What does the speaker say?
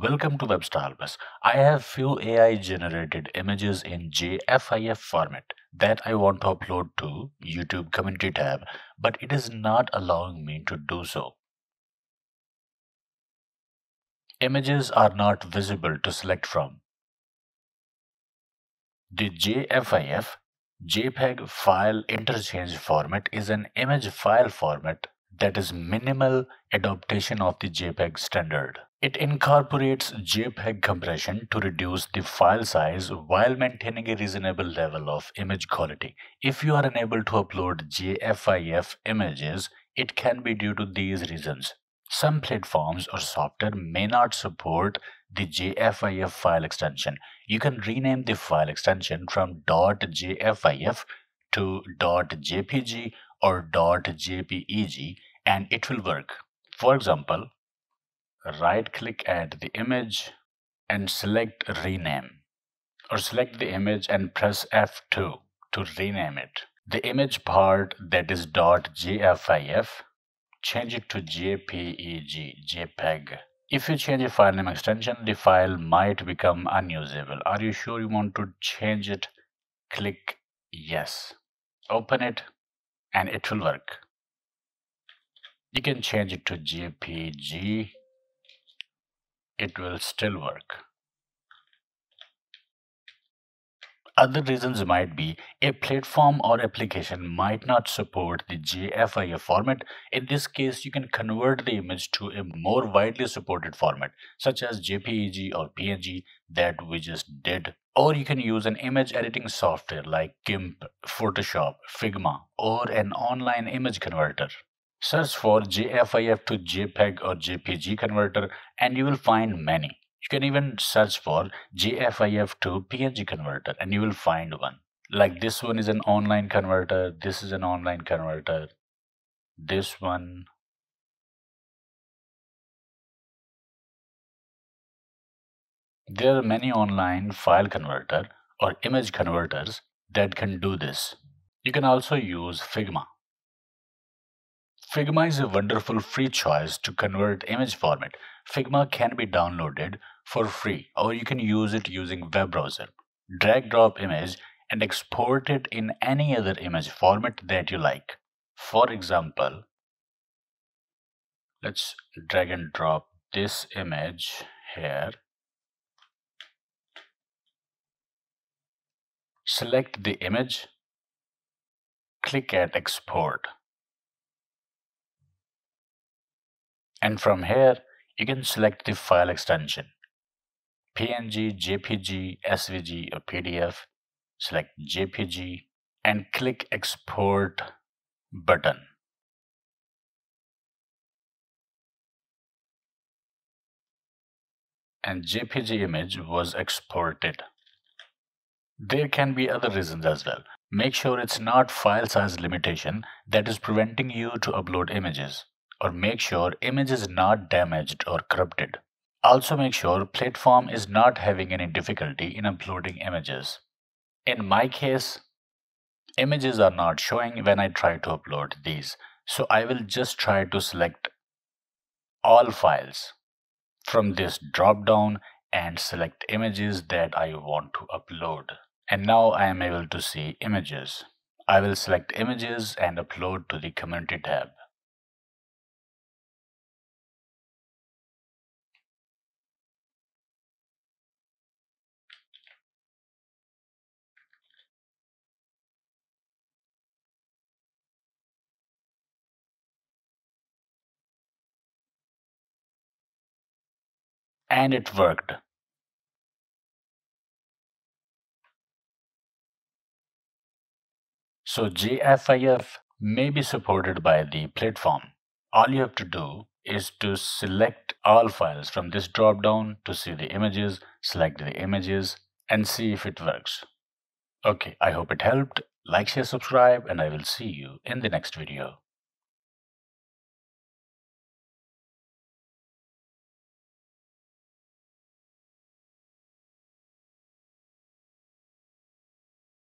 Welcome to WebStyleBus. I have few AI generated images in JFIF format that I want to upload to YouTube community tab, but it is not allowing me to do so. Images are not visible to select from. The JFIF JPEG File Interchange Format is an image file format that is minimal adaptation of the JPEG standard. It incorporates JPEG compression to reduce the file size while maintaining a reasonable level of image quality. If you are unable to upload JFIF images, it can be due to these reasons. Some platforms or software may not support the JFIF file extension. You can rename the file extension from .jfif to .jpg or .jpeg and it will work. For example, right-click at the image and select Rename, or select the image and press F2 to rename it. The image part that is .jfif, change it to JPEG. If you change a file name extension, the file might become unusable. Are you sure you want to change it? Click Yes. Open it and it will work. You can change it to JPG. It will still work. Other reasons might be a platform or application might not support the JFIF format. In this case, you can convert the image to a more widely supported format, such as JPEG or PNG that we just did. Or you can use an image editing software like GIMP, Photoshop, Figma, or an online image converter. Search for JFIF to JPEG or JPG converter and you will find many. You can even search for JFIF to PNG converter and you will find one. Like this one is an online converter, this is an online converter, this one. There are many online file converter or image converters that can do this. You can also use Figma. Figma is a wonderful free choice to convert image format. Figma can be downloaded for free or you can use it using web browser. Drag drop image and export it in any other image format that you like. For example, let's drag and drop this image here. Select the image, click at export. And from here, you can select the file extension. PNG, JPG, SVG or PDF. Select JPG and click export button. And JPG image was exported. There can be other reasons as well. Make sure it's not file size limitation that is preventing you to upload images. Or make sure image is not damaged or corrupted. Also make sure platform is not having any difficulty in uploading images. In my case, images are not showing when I try to upload these. So I will just try to select all files from this drop down and select images that I want to upload. And now I am able to see images. I will select images and upload to the community tab. And it worked. So JFIF may be supported by the platform. All you have to do is to select all files from this drop down to see the images, select the images and see if it works. Okay, I hope it helped. Like, share, subscribe and I will see you in the next video.